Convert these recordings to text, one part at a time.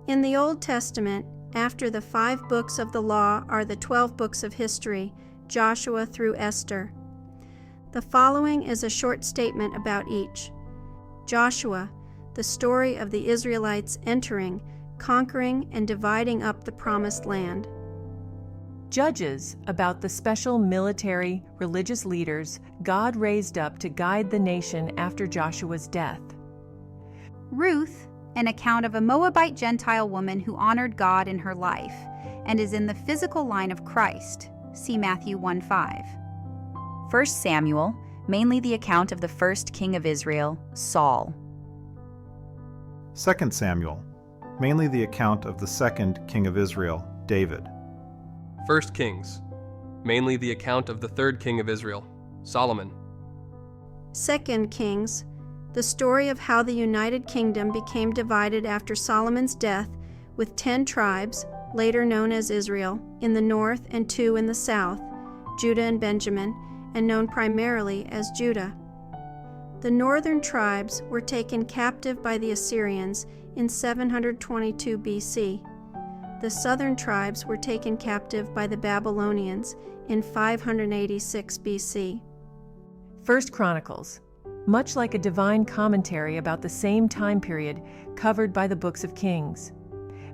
In the Old Testament, after the 5 books of the law are the 12 books of history, Joshua through Esther. The following is a short statement about each. Joshua, the story of the Israelites entering, conquering, and dividing up the promised land. Judges, about the special military, religious leaders God raised up to guide the nation after Joshua's death. Ruth, an account of a Moabite Gentile woman who honored God in her life and is in the physical line of Christ. See Matthew 1:5. 1 Samuel, mainly the account of the first king of Israel, Saul. 2 Samuel, mainly the account of the second king of Israel, David. 1 Kings, mainly the account of the third king of Israel, Solomon. 2 Kings, the story of how the United Kingdom became divided after Solomon's death, with 10 tribes, later known as Israel, in the north and 2 in the south, Judah and Benjamin, and known primarily as Judah. The northern tribes were taken captive by the Assyrians in 722 BC. The southern tribes were taken captive by the Babylonians in 586 BC. 1 Chronicles, much like a divine commentary about the same time period covered by the books of Kings.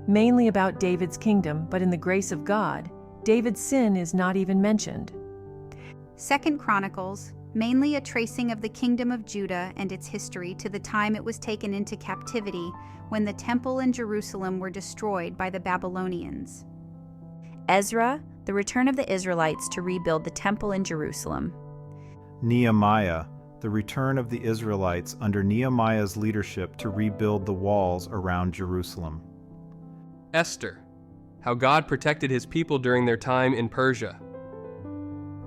Mainly about David's kingdom, but in the grace of God, David's sin is not even mentioned. 2 Chronicles, mainly a tracing of the kingdom of Judah and its history to the time it was taken into captivity when the temple in Jerusalem were destroyed by the Babylonians. Ezra, the return of the Israelites to rebuild the temple in Jerusalem. Nehemiah, the return of the Israelites under Nehemiah's leadership to rebuild the walls around Jerusalem. Esther, how God protected his people during their time in Persia.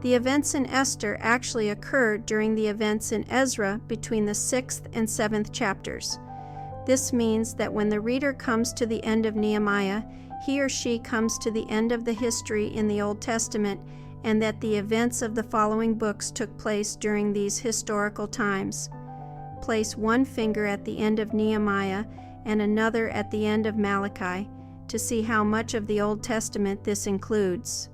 The events in Esther actually occurred during the events in Ezra between the 6th and 7th chapters. This means that when the reader comes to the end of Nehemiah, he or she comes to the end of the history in the Old Testament, and that the events of the following books took place during these historical times. Place one finger at the end of Nehemiah and another at the end of Malachi to see how much of the Old Testament this includes.